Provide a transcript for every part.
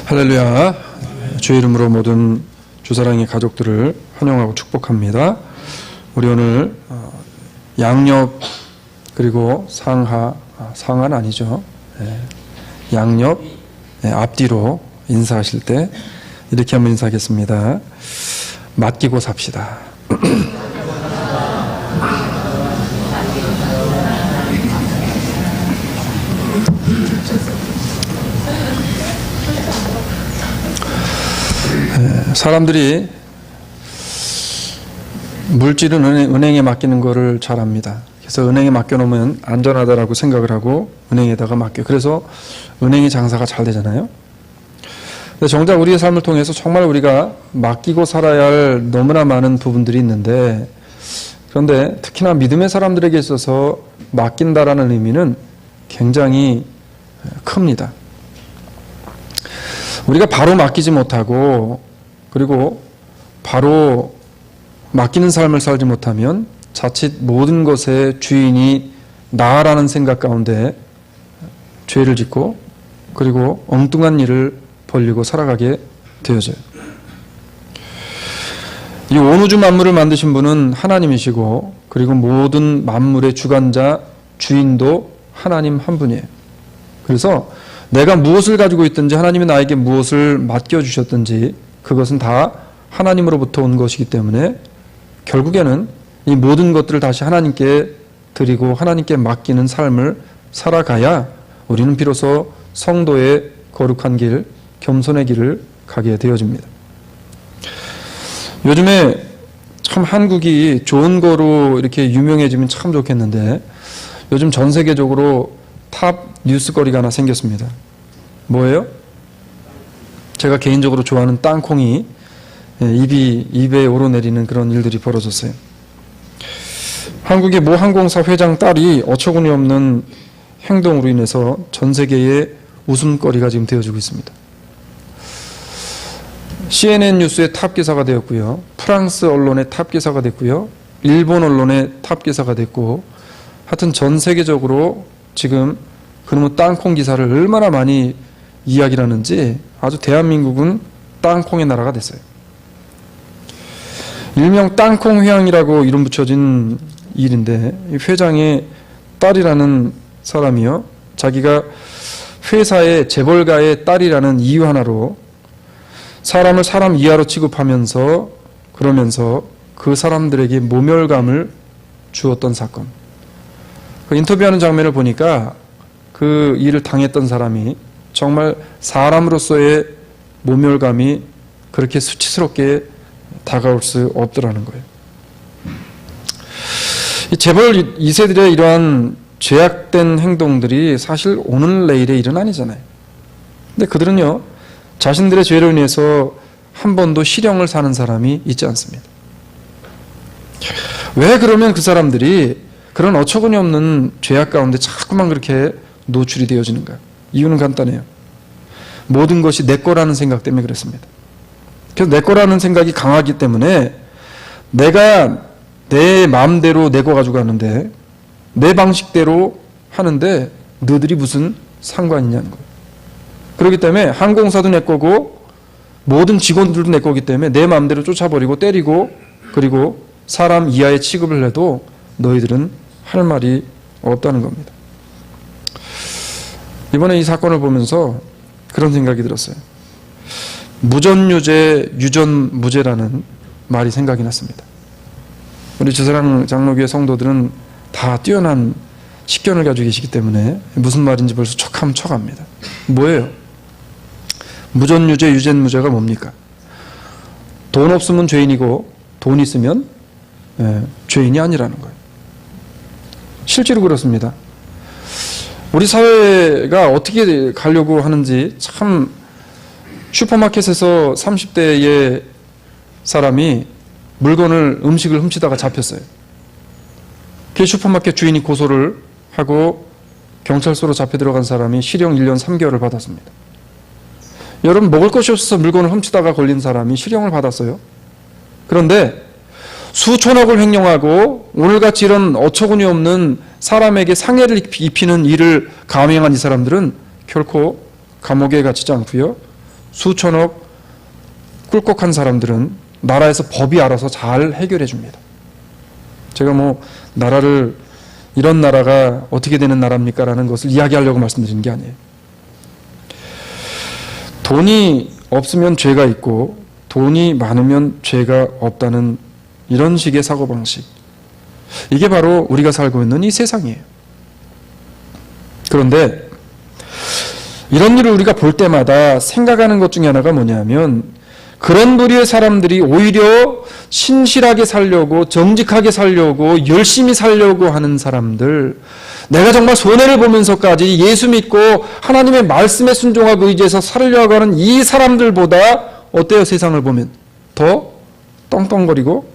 할렐루야. 주의 이름으로 모든 주사랑의 가족들을 환영하고 축복합니다. 우리 오늘 양옆 그리고 상하는 아니죠. 양옆 앞뒤로 인사하실 때 이렇게 한번 인사하겠습니다. 맡기고 삽시다. 사람들이 물질은 은행에 맡기는 거를 잘 압니다. 그래서 은행에 맡겨놓으면 안전하다라고 생각을 하고 은행에다가 맡겨요. 그래서 은행의 장사가 잘 되잖아요. 근데 정작 우리의 삶을 통해서 정말 우리가 맡기고 살아야 할 너무나 많은 부분들이 있는데, 그런데 특히나 믿음의 사람들에게 있어서 맡긴다라는 의미는 굉장히 큽니다. 우리가 바로 맡기지 못하고 그리고 바로 맡기는 삶을 살지 못하면 자칫 모든 것의 주인이 나라는 생각 가운데 죄를 짓고 그리고 엉뚱한 일을 벌리고 살아가게 되어져요. 이 온 우주 만물을 만드신 분은 하나님이시고 그리고 모든 만물의 주관자, 주인도 하나님 한 분이에요. 그래서 내가 무엇을 가지고 있든지 하나님이 나에게 무엇을 맡겨주셨든지 그것은 다 하나님으로부터 온 것이기 때문에 결국에는 이 모든 것들을 다시 하나님께 드리고 하나님께 맡기는 삶을 살아가야 우리는 비로소 성도의 거룩한 길, 겸손의 길을 가게 되어집니다. 요즘에 참 한국이 좋은 거로 이렇게 유명해지면 참 좋겠는데 요즘 전 세계적으로 탑 뉴스거리가 하나 생겼습니다. 뭐예요? 제가 개인적으로 좋아하는 땅콩이 입에 오르내리는 그런 일들이 벌어졌어요. 한국의 모 항공사 회장 딸이 어처구니 없는 행동으로 인해서 전 세계의 웃음거리가 지금 되어지고 있습니다. CNN 뉴스의 탑 기사가 되었고요. 프랑스 언론의 탑 기사가 됐고요. 일본 언론의 탑 기사가 됐고, 하여튼 전 세계적으로 지금 그놈의 땅콩 기사를 얼마나 많이 이야기를 하는지 아주 대한민국은 땅콩의 나라가 됐어요. 일명 땅콩 회항이라고 이름 붙여진 일인데, 이 회장의 딸이라는 사람이요, 자기가 회사의 재벌가의 딸이라는 이유 하나로 사람을 사람 이하로 취급하면서 그러면서 그 사람들에게 모멸감을 주었던 사건. 그 인터뷰하는 장면을 보니까 그 일을 당했던 사람이 정말 사람으로서의 모멸감이 그렇게 수치스럽게 다가올 수 없더라는 거예요. 이 재벌 2세들의 이러한 죄악된 행동들이 사실 오늘 내일의 일은 아니잖아요. 근데 그들은요, 자신들의 죄로 인해서 한 번도 실형을 사는 사람이 있지 않습니다. 왜 그러면 그 사람들이 그런 어처구니 없는 죄악 가운데 자꾸만 그렇게 노출이 되어지는가? 이유는 간단해요. 모든 것이 내 거라는 생각 때문에 그렇습니다. 그래서 내 거라는 생각이 강하기 때문에 내가 내 마음대로 내 거 가지고 하는데 내 방식대로 하는데 너희들이 무슨 상관이냐는 거예요. 그렇기 때문에 항공사도 내 거고 모든 직원들도 내 거기 때문에 내 마음대로 쫓아버리고 때리고 그리고 사람 이하의 취급을 해도 너희들은 할 말이 없다는 겁니다. 이번에 이 사건을 보면서 그런 생각이 들었어요. 무전유죄, 유전무죄라는 말이 생각이 났습니다. 우리 주사랑 장로교회 성도들은 다 뛰어난 식견을 가지고 계시기 때문에 무슨 말인지 벌써 척하면 척합니다. 뭐예요? 무전유죄, 유전무죄가 뭡니까? 돈 없으면 죄인이고 돈 있으면 죄인이 아니라는 거예요. 실제로 그렇습니다. 우리 사회가 어떻게 가려고 하는지 참, 슈퍼마켓에서 30대의 사람이 음식을 훔치다가 잡혔어요. 그 슈퍼마켓 주인이 고소를 하고 경찰서로 잡혀 들어간 사람이 실형 1년 3개월을 받았습니다. 여러분, 먹을 것이 없어서 물건을 훔치다가 걸린 사람이 실형을 받았어요. 그런데 수천억을 횡령하고 오늘같이 이런 어처구니 없는 사람에게 상해를 입히는 일을 감행한 이 사람들은 결코 감옥에 갇히지 않고요, 수천억 꿀꺽한 사람들은 나라에서 법이 알아서 잘 해결해 줍니다. 제가 뭐 나라를 이런 나라가 어떻게 되는 나라입니까? 라는 것을 이야기하려고 말씀드리는 게 아니에요. 돈이 없으면 죄가 있고 돈이 많으면 죄가 없다는 이런 식의 사고방식. 이게 바로 우리가 살고 있는 이 세상이에요. 그런데 이런 일을 우리가 볼 때마다 생각하는 것 중에 하나가 뭐냐면 그런 부류의 사람들이 오히려 신실하게 살려고 정직하게 살려고 열심히 살려고 하는 사람들, 내가 정말 손해를 보면서까지 예수 믿고 하나님의 말씀에 순종하고 의지해서 살려고 하는 이 사람들보다 어때요? 세상을 보면 더 떵떵거리고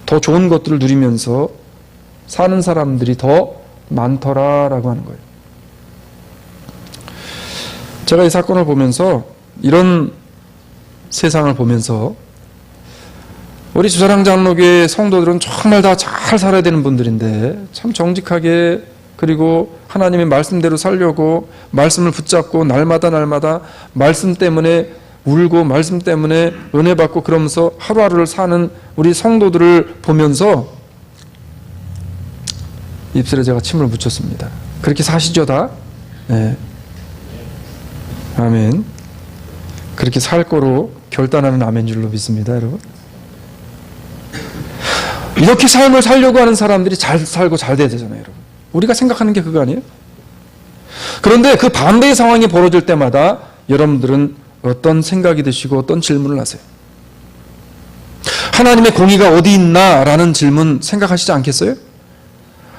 더 좋은 것들을 누리면서 사는 사람들이 더 많더라라고 하는 거예요. 제가 이 사건을 보면서 이런 세상을 보면서 우리 주사랑 장로교회 성도들은 정말 다 잘 살아야 되는 분들인데 참 정직하게 그리고 하나님의 말씀대로 살려고 말씀을 붙잡고 날마다 말씀 때문에 울고 말씀 때문에 은혜 받고 그러면서 하루하루를 사는 우리 성도들을 보면서 입술에 제가 침을 묻혔습니다. 그렇게 사시죠 다? 네. 아멘. 그렇게 살 거로 결단하는 아멘 줄로 믿습니다, 여러분. 이렇게 삶을 살려고 하는 사람들이 잘 살고 잘 돼야 되잖아요, 여러분. 우리가 생각하는 게 그거 아니에요? 그런데 그 반대의 상황이 벌어질 때마다 여러분들은 어떤 생각이 드시고 어떤 질문을 하세요? 하나님의 공의가 어디 있나? 라는 질문 생각하시지 않겠어요?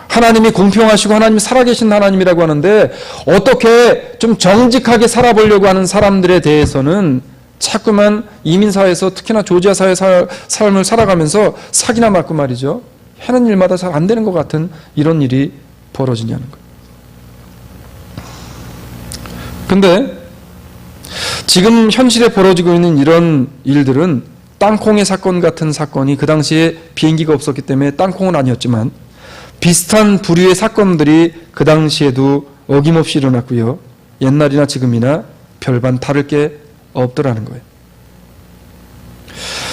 하나님이 공평하시고 하나님이 살아계신 하나님이라고 하는데 어떻게 좀 정직하게 살아보려고 하는 사람들에 대해서는 자꾸만 이민사회에서 특히나 조지아 사회 삶을 살아가면서 사기나 맞고 말이죠. 하는 일마다 잘 안 되는 것 같은 이런 일이 벌어지냐는 거예요. 근데 지금 현실에 벌어지고 있는 이런 일들은 땅콩의 사건 같은 사건이 그 당시에 비행기가 없었기 때문에 땅콩은 아니었지만 비슷한 부류의 사건들이 그 당시에도 어김없이 일어났고요. 옛날이나 지금이나 별반 다를 게 없더라는 거예요.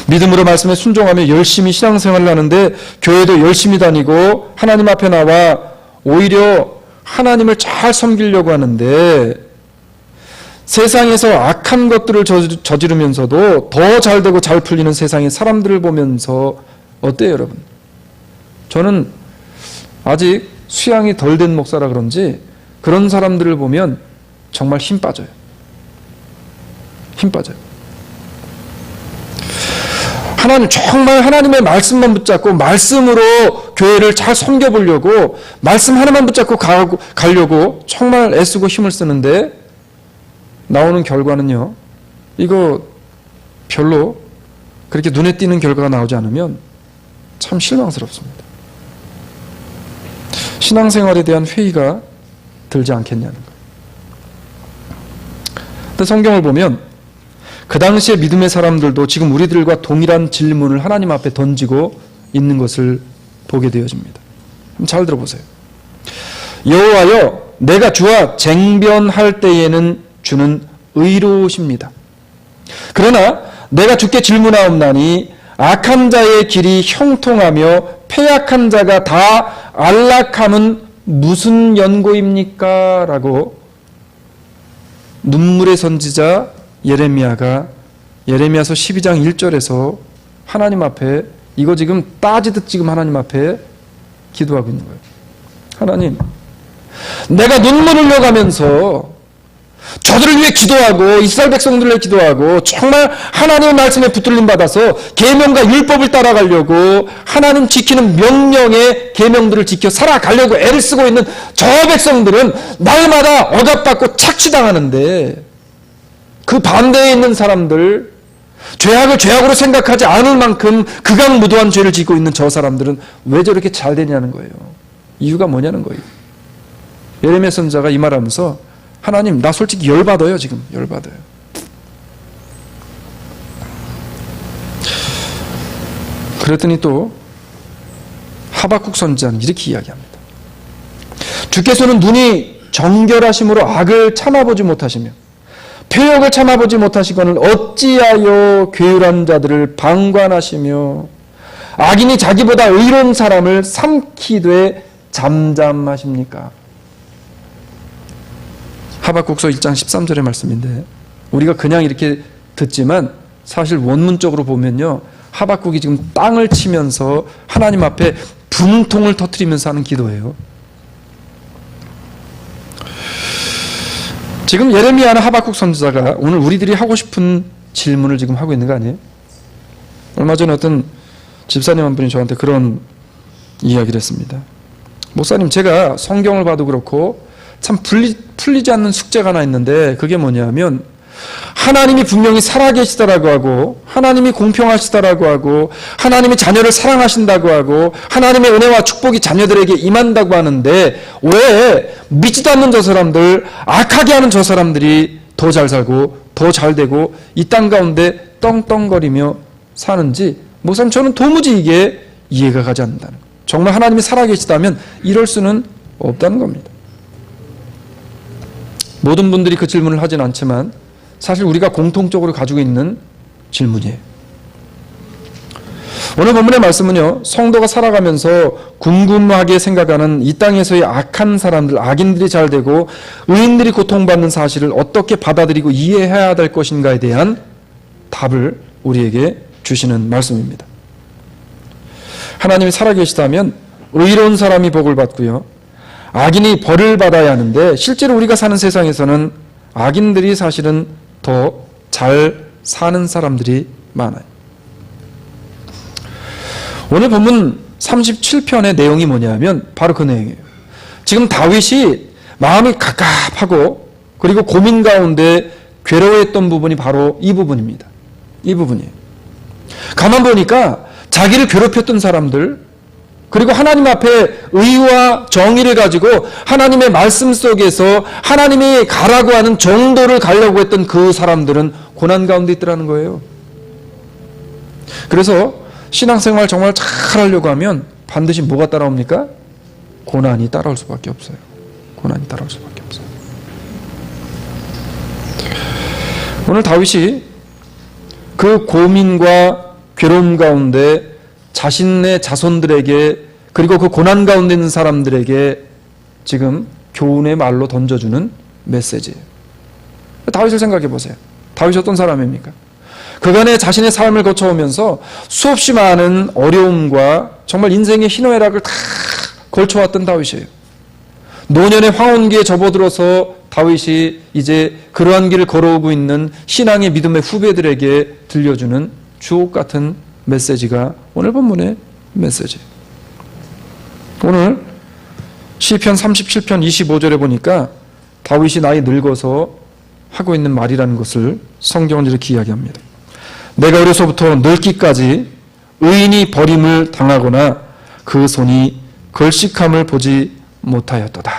믿음으로 말씀에 순종하며 열심히 신앙생활을 하는데 교회도 열심히 다니고 하나님 앞에 나와 오히려 하나님을 잘 섬기려고 하는데 세상에서 악한 것들을 저지르면서도 더 잘되고 잘 풀리는 세상의 사람들을 보면서 어때요, 여러분? 저는 아직 수양이 덜 된 목사라 그런지 그런 사람들을 보면 정말 힘 빠져요. 힘 빠져요. 하나님, 정말 하나님의 말씀만 붙잡고 말씀으로 교회를 잘 섬겨보려고 말씀 하나만 붙잡고 가려고 정말 애쓰고 힘을 쓰는데 나오는 결과는요, 이거 별로 그렇게 눈에 띄는 결과가 나오지 않으면 참 실망스럽습니다. 신앙생활에 대한 회의가 들지 않겠냐는 거예요. 근데 성경을 보면 그 당시에 믿음의 사람들도 지금 우리들과 동일한 질문을 하나님 앞에 던지고 있는 것을 보게 되어집니다. 잘 들어보세요. 여호와여, 내가 주와 쟁변할 때에는 주는 의로우십니다. 그러나 내가 주께 질문하옵나니 악한 자의 길이 형통하며 패약한 자가 다 안락함은 무슨 연고입니까? 라고 눈물의 선지자 예레미야가 예레미야서 12장 1절에서 하나님 앞에 이거 지금 따지듯 지금 하나님 앞에 기도하고 있는 거예요. 하나님, 내가 눈물 흘려가면서 저들을 위해 기도하고 이스라엘 백성들을 위해 기도하고 정말 하나님의 말씀에 붙들림 받아서 계명과 율법을 따라가려고 하나님 지키는 명령의 계명들을 지켜 살아가려고 애를 쓰고 있는 저 백성들은 날마다 억압받고 착취당하는데 그 반대에 있는 사람들, 죄악을 죄악으로 생각하지 않을 만큼 극악무도한 죄를 짓고 있는 저 사람들은 왜 저렇게 잘 되냐는 거예요. 이유가 뭐냐는 거예요. 예레미야 선지자가 이 말하면서 하나님, 나 솔직히 열받아요. 지금 열받아요. 그랬더니 또 하박국 선지자는 이렇게 이야기합니다. 주께서는 눈이 정결하심으로 악을 참아보지 못하시며 표역을 참아보지 못하시거늘 어찌하여 괴율한 자들을 방관하시며 악인이 자기보다 의로운 사람을 삼키되 잠잠하십니까? 하박국서 1장 13절의 말씀인데 우리가 그냥 이렇게 듣지만 사실 원문적으로 보면요, 하박국이 지금 땅을 치면서 하나님 앞에 분통을 터뜨리면서 하는 기도예요. 지금 예레미야나 하박국 선지자가 오늘 우리들이 하고 싶은 질문을 지금 하고 있는 거 아니에요? 얼마 전에 어떤 집사님 한 분이 저한테 그런 이야기를 했습니다. 목사님, 제가 성경을 봐도 그렇고 참 풀리지 않는 숙제가 하나 있는데 그게 뭐냐면 하나님이 분명히 살아계시다라고 하고 하나님이 공평하시다라고 하고 하나님이 자녀를 사랑하신다고 하고 하나님의 은혜와 축복이 자녀들에게 임한다고 하는데 왜 믿지도 않는 저 사람들, 악하게 하는 저 사람들이 더 잘 살고 더 잘 되고 이 땅 가운데 떵떵거리며 사는지 목사님, 저는 도무지 이게 이해가 가지 않는다는 거예요. 정말 하나님이 살아계시다면 이럴 수는 없다는 겁니다. 모든 분들이 그 질문을 하진 않지만 사실 우리가 공통적으로 가지고 있는 질문이에요. 오늘 본문의 말씀은요, 성도가 살아가면서 궁금하게 생각하는 이 땅에서의 악한 사람들, 악인들이 잘 되고 의인들이 고통받는 사실을 어떻게 받아들이고 이해해야 될 것인가에 대한 답을 우리에게 주시는 말씀입니다. 하나님이 살아계시다면 의로운 사람이 복을 받고요, 악인이 벌을 받아야 하는데 실제로 우리가 사는 세상에서는 악인들이 사실은 더 잘 사는 사람들이 많아요. 오늘 본문 37편의 내용이 뭐냐면 바로 그 내용이에요. 지금 다윗이 마음이 갑갑하고 그리고 고민 가운데 괴로워했던 부분이 바로 이 부분입니다. 이 부분이에요. 가만 보니까 자기를 괴롭혔던 사람들, 그리고 하나님 앞에 의와 정의를 가지고 하나님의 말씀 속에서 하나님이 가라고 하는 정도를 가려고 했던 그 사람들은 고난 가운데 있더라는 거예요. 그래서 신앙생활 정말 잘 하려고 하면 반드시 뭐가 따라옵니까? 고난이 따라올 수밖에 없어요. 고난이 따라올 수밖에 없어요. 오늘 다윗이 그 고민과 괴로움 가운데 자신의 자손들에게 그리고 그 고난 가운데 있는 사람들에게 지금 교훈의 말로 던져주는 메시지예요. 다윗을 생각해 보세요. 다윗이 어떤 사람입니까? 그간의 자신의 삶을 거쳐오면서 수없이 많은 어려움과 정말 인생의 희노애락을 다 걸쳐왔던 다윗이에요. 노년의 황혼기에 접어들어서 다윗이 이제 그러한 길을 걸어오고 있는 신앙의 믿음의 후배들에게 들려주는 주옥 같은 메시지가 오늘 본문의 메시지예요. 오늘 시편 37편 25절에 보니까 다윗이 나이 늙어서 하고 있는 말이라는 것을 성경은 이렇게 이야기합니다. 내가 어려서부터 늙기까지 의인이 버림을 당하거나 그 손이 걸식함을 보지 못하였도다.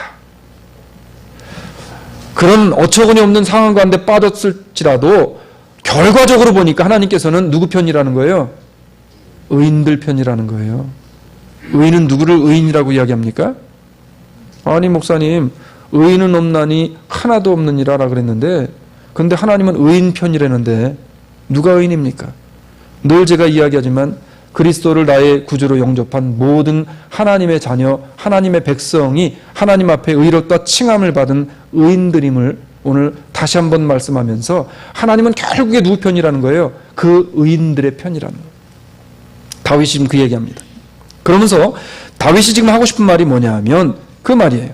그런 어처구니 없는 상황 가운데 빠졌을지라도 결과적으로 보니까 하나님께서는 누구 편이라는 거예요? 의인들 편이라는 거예요. 의인은 누구를 의인이라고 이야기합니까? 아니 목사님, 의인은 없나니 하나도 없느니라 그랬는데 근데 하나님은 의인 편이라는데 누가 의인입니까? 늘 제가 이야기하지만 그리스도를 나의 구주로 영접한 모든 하나님의 자녀, 하나님의 백성이 하나님 앞에 의롭다 칭함을 받은 의인들임을 오늘 다시 한번 말씀하면서 하나님은 결국에 누구 편이라는 거예요? 그 의인들의 편이라는 거예요. 다윗이 지금 그 얘기합니다. 그러면서 다윗이 지금 하고 싶은 말이 뭐냐면 그 말이에요.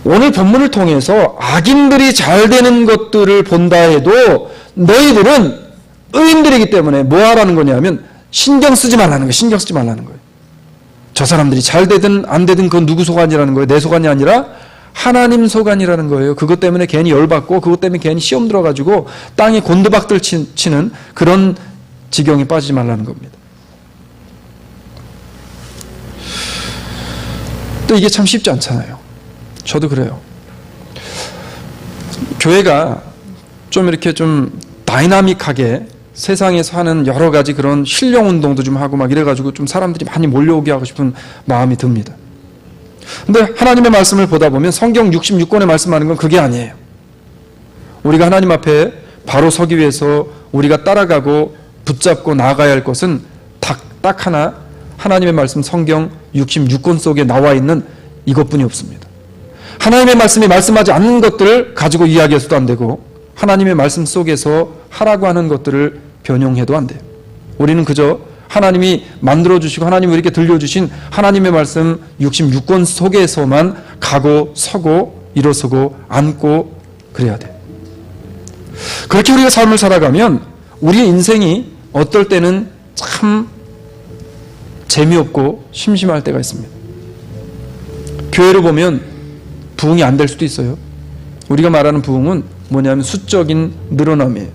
오늘 본문을 통해서 악인들이 잘 되는 것들을 본다 해도 너희들은 의인들이기 때문에 뭐 하라는 거냐면 신경 쓰지 말라는 거예요. 신경 쓰지 말라는 거예요. 저 사람들이 잘 되든 안 되든 그건 누구 소관이라는 거예요. 내 소관이 아니라 하나님 소관이라는 거예요. 그것 때문에 괜히 열받고 그것 때문에 괜히 시험 들어가지고 땅에 곤두박질 치는 그런 지경에 빠지지 말라는 겁니다. 또 이게 참 쉽지 않잖아요. 저도 그래요. 교회가 좀 이렇게 좀 다이나믹하게 세상에서 하는 여러 가지 그런 실령 운동도 좀 하고 막 이래가지고 좀 사람들이 많이 몰려오게 하고 싶은 마음이 듭니다. 근데 하나님의 말씀을 보다 보면 성경 66권에 말씀하는 건 그게 아니에요. 우리가 하나님 앞에 바로 서기 위해서 우리가 따라가고 붙잡고 나아가야 할 것은 딱 하나, 하나님의 말씀 성경 66권 속에 나와 있는 이것뿐이 없습니다. 하나님의 말씀이 말씀하지 않는 것들을 가지고 이야기해서도 안 되고 하나님의 말씀 속에서 하라고 하는 것들을 변형해도 안 돼요. 우리는 그저 하나님이 만들어주시고 하나님이 우리에게 들려주신 하나님의 말씀 66권 속에서만 가고 서고 일어서고 앉고 그래야 돼요. 그렇게 우리가 삶을 살아가면 우리의 인생이 어떨 때는 참 재미없고 심심할 때가 있습니다. 교회로 보면 부흥이 안 될 수도 있어요. 우리가 말하는 부흥은 뭐냐면 수적인 늘어남이에요.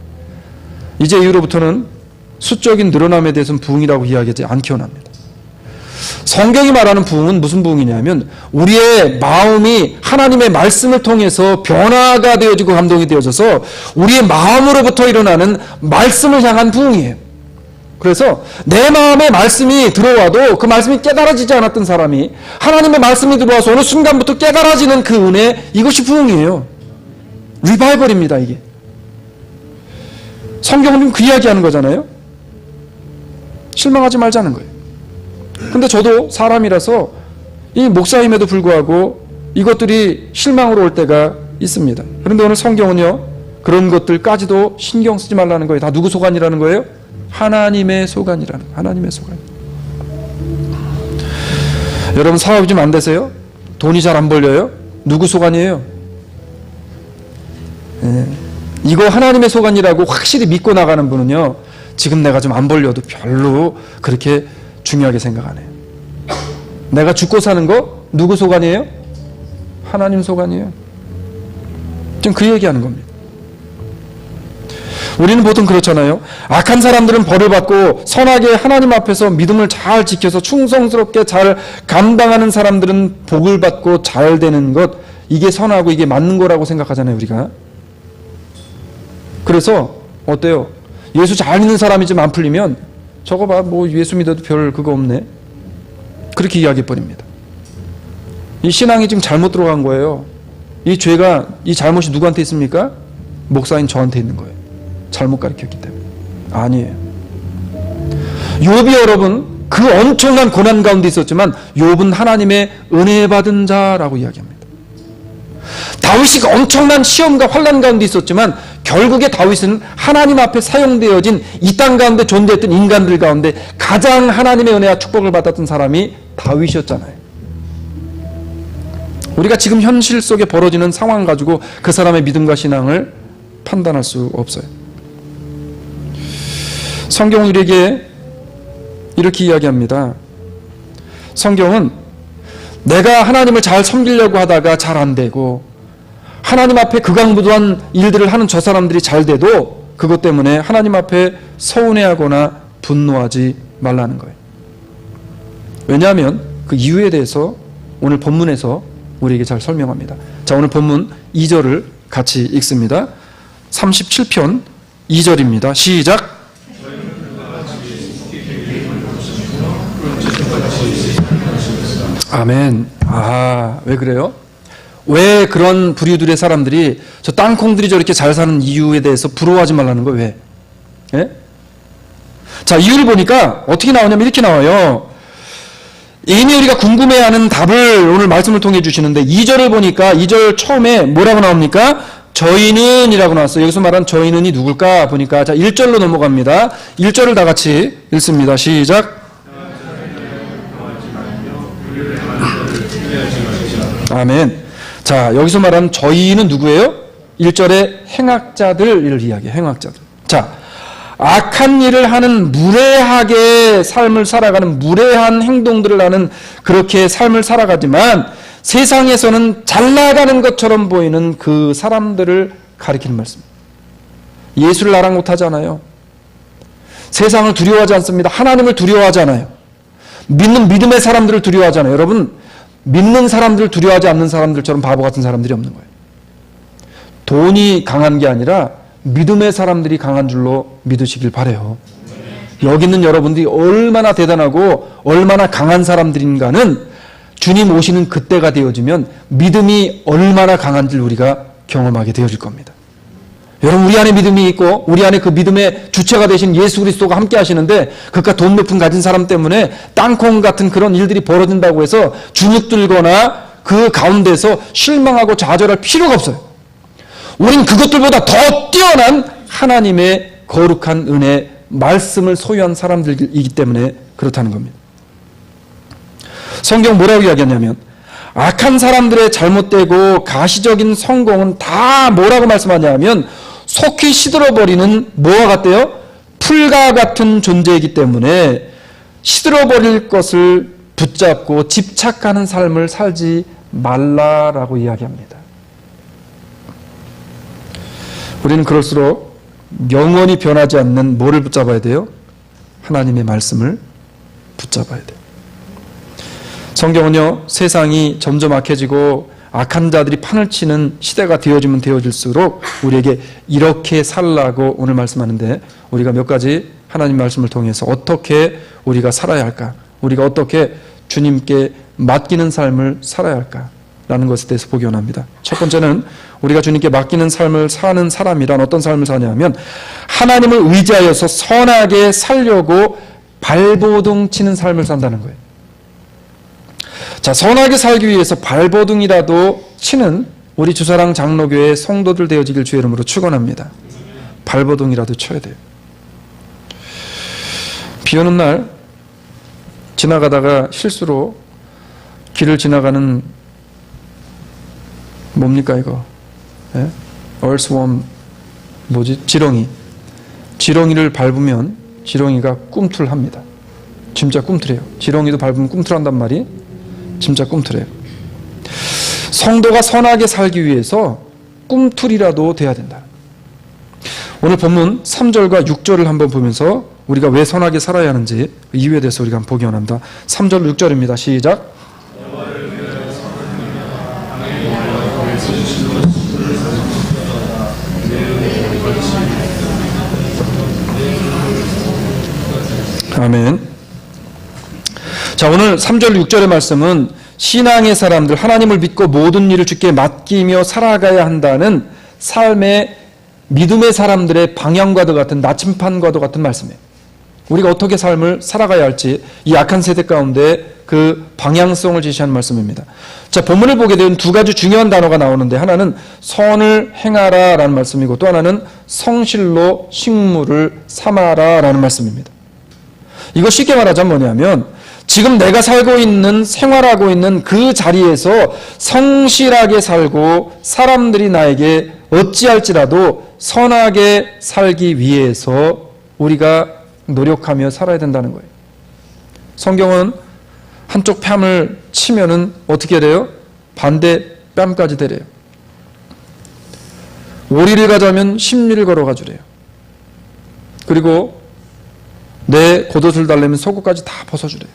이제 이후로부터는 수적인 늘어남에 대해서는 부흥이라고 이야기하지 않게 원합니다. 성경이 말하는 부흥은 무슨 부흥이냐면 우리의 마음이 하나님의 말씀을 통해서 변화가 되어지고 감동이 되어져서 우리의 마음으로부터 일어나는 말씀을 향한 부흥이에요. 그래서 내 마음에 말씀이 들어와도 그 말씀이 깨달아지지 않았던 사람이 하나님의 말씀이 들어와서 어느 순간부터 깨달아지는 그 은혜, 이것이 부흥이에요. 리바이벌입니다. 이게 성경은 그 이야기하는 거잖아요. 실망하지 말자는 거예요. 근데 저도 사람이라서 이 목사임에도 불구하고 이것들이 실망으로 올 때가 있습니다. 그런데 오늘 성경은요, 그런 것들까지도 신경 쓰지 말라는 거예요. 다 누구 소관이라는 거예요? 하나님의 소관이라는 거예요. 하나님의 소관. 여러분 사업이 좀 안 되세요? 돈이 잘 안 벌려요? 누구 소관이에요? 이거 하나님의 소관이라고 확실히 믿고 나가는 분은요, 지금 내가 좀 안 벌려도 별로 그렇게 중요하게 생각 안 해요. 내가 죽고 사는 거 누구 소관이에요? 하나님 소관이에요. 지금 그 얘기하는 겁니다. 우리는 보통 그렇잖아요. 악한 사람들은 벌을 받고 선하게 하나님 앞에서 믿음을 잘 지켜서 충성스럽게 잘 감당하는 사람들은 복을 받고 잘 되는 것, 이게 선하고 이게 맞는 거라고 생각하잖아요, 우리가. 그래서 어때요? 예수 잘 믿는 사람이 좀 안 풀리면 저거 봐, 뭐 예수 믿어도 별 그거 없네, 그렇게 이야기해버립니다. 이 신앙이 지금 잘못 들어간 거예요. 이 죄가, 이 잘못이 누구한테 있습니까? 목사인 저한테 있는 거예요. 잘못 가르쳤기 때문에. 아니에요. 욥이 여러분 그 엄청난 고난 가운데 있었지만 욥은 하나님의 은혜 받은 자라고 이야기합니다. 다윗이 엄청난 시험과 환난 가운데 있었지만 결국에 다윗은 하나님 앞에 사용되어진 이 땅 가운데 존재했던 인간들 가운데 가장 하나님의 은혜와 축복을 받았던 사람이 다윗이었잖아요. 우리가 지금 현실 속에 벌어지는 상황 가지고 그 사람의 믿음과 신앙을 판단할 수 없어요. 성경은 우리에게 이렇게 이야기합니다. 성경은 내가 하나님을 잘 섬기려고 하다가 잘 안 되고 하나님 앞에 극악무도한 일들을 하는 저 사람들이 잘 돼도 그것 때문에 하나님 앞에 서운해하거나 분노하지 말라는 거예요. 왜냐하면 그 이유에 대해서 오늘 본문에서 우리에게 잘 설명합니다. 자, 오늘 본문 2절을 같이 읽습니다. 37편 2절입니다. 시작. 아멘. 아, 왜 그래요? 왜 그런 부류들의 사람들이 저 땅콩들이 저렇게 잘 사는 이유에 대해서 부러워하지 말라는 거예요? 왜? 예? 자, 이유를 보니까 어떻게 나오냐면 이렇게 나와요. 이미 우리가 궁금해하는 답을 오늘 말씀을 통해 주시는데 2절을 보니까 2절 처음에 뭐라고 나옵니까? 저희는 이라고 나왔어요. 여기서 말한 저희는이 누굴까 보니까 자, 1절로 넘어갑니다. 1절을 다 같이 읽습니다. 시작. 아멘. 자, 여기서 말하는 저희는 누구예요? 1절에 행악자들을 이야기해요. 행악자들. 자, 악한 일을 하는 무례하게 삶을 살아가는 무례한 행동들을 하는 그렇게 삶을 살아가지만 세상에서는 잘 나가는 것처럼 보이는 그 사람들을 가리키는 말씀. 예수를 나랑 못하잖아요. 세상을 두려워하지 않습니다. 하나님을 두려워하지 않아요. 믿는 믿음의 사람들을 두려워하잖아요. 여러분, 믿는 사람들을 두려워하지 않는 사람들처럼 바보 같은 사람들이 없는 거예요. 돈이 강한 게 아니라 믿음의 사람들이 강한 줄로 믿으시길 바라요. 여기 있는 여러분들이 얼마나 대단하고 얼마나 강한 사람들인가는 주님 오시는 그때가 되어지면 믿음이 얼마나 강한지를 우리가 경험하게 되어질 겁니다. 여러분, 우리 안에 믿음이 있고 우리 안에 그 믿음의 주체가 되신 예수 그리스도가 함께 하시는데, 그러니까 돈 몇 푼 가진 사람 때문에 땅콩 같은 그런 일들이 벌어진다고 해서 주눅들거나 그 가운데서 실망하고 좌절할 필요가 없어요. 우린 그것들보다 더 뛰어난 하나님의 거룩한 은혜, 말씀을 소유한 사람들이기 때문에 그렇다는 겁니다. 성경 뭐라고 이야기하냐면, 악한 사람들의 잘못되고 가시적인 성공은 다 뭐라고 말씀하냐면 속히 시들어버리는 뭐와 같대요? 풀과 같은 존재이기 때문에 시들어버릴 것을 붙잡고 집착하는 삶을 살지 말라라고 이야기합니다. 우리는 그럴수록 영원히 변하지 않는 뭐를 붙잡아야 돼요? 하나님의 말씀을 붙잡아야 돼요. 성경은요, 세상이 점점 악해지고 악한 자들이 판을 치는 시대가 되어지면 되어질수록 우리에게 이렇게 살라고 오늘 말씀하는데, 우리가 몇 가지 하나님 말씀을 통해서 어떻게 우리가 살아야 할까, 우리가 어떻게 주님께 맡기는 삶을 살아야 할까라는 것에 대해서 보기 원합니다. 첫 번째는 우리가 주님께 맡기는 삶을 사는 사람이란 어떤 삶을 사냐면, 하나님을 의지하여서 선하게 살려고 발버둥 치는 삶을 산다는 거예요. 자, 선하게 살기 위해서 발버둥이라도 치는 우리 주사랑 장로교회 성도들 되어지길 주의 이름으로 축원합니다. 발버둥이라도 쳐야 돼요. 비 오는 날 지나가다가 실수로 길을 지나가는, 뭡니까 이거? 예? 얼스웜, 뭐지? 지렁이를 밟으면 지렁이가 꿈틀합니다. 진짜 꿈틀해요. 지렁이도 밟으면 꿈틀한단 말이 진짜 꿈틀해요. 성도가 선하게 살기 위해서 꿈틀이라도 돼야 된다. 오늘 본문 3절과 6절을 한번 보면서 우리가 왜 선하게 살아야 하는지 그 이유에 대해서 우리가 한번 보기 원합니다. 3절 6절입니다. 시작. 아멘. 자, 오늘 3절 6절의 말씀은 신앙의 사람들, 하나님을 믿고 모든 일을 주께 맡기며 살아가야 한다는 삶의 믿음의 사람들의 방향과도 같은, 나침판과도 같은 말씀이에요. 우리가 어떻게 삶을 살아가야 할지 이 악한 세대 가운데 그 방향성을 제시하는 말씀입니다. 자, 본문을 보게 되면 두 가지 중요한 단어가 나오는데, 하나는 선을 행하라 라는 말씀이고, 또 하나는 성실로 식물을 삼아라 라는 말씀입니다. 이거 쉽게 말하자면 뭐냐면, 지금 내가 살고 있는, 생활하고 있는 그 자리에서 성실하게 살고 사람들이 나에게 어찌할지라도 선하게 살기 위해서 우리가 노력하며 살아야 된다는 거예요. 성경은 한쪽 뺨을 치면은 어떻게 돼요? 반대 뺨까지 되래요. 오리를 가자면 십리를 걸어가 주래요. 그리고 내 겉옷을 달래면 속옷까지 다 벗어주래요.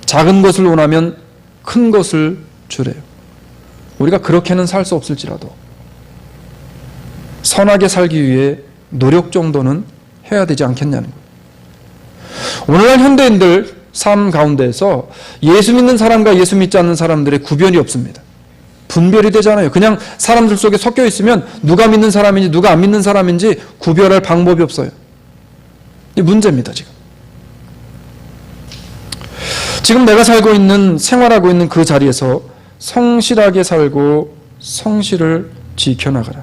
작은 것을 원하면 큰 것을 주래요. 우리가 그렇게는 살 수 없을지라도 선하게 살기 위해 노력 정도는 해야 되지 않겠냐는 거예요. 오늘날 현대인들 삶 가운데에서 예수 믿는 사람과 예수 믿지 않는 사람들의 구별이 없습니다. 분별이 되잖아요. 그냥 사람들 속에 섞여 있으면 누가 믿는 사람인지 누가 안 믿는 사람인지 구별할 방법이 없어요. 이게 문제입니다, 지금 내가 살고 있는, 생활하고 있는 그 자리에서 성실하게 살고 성실을 지켜나가라.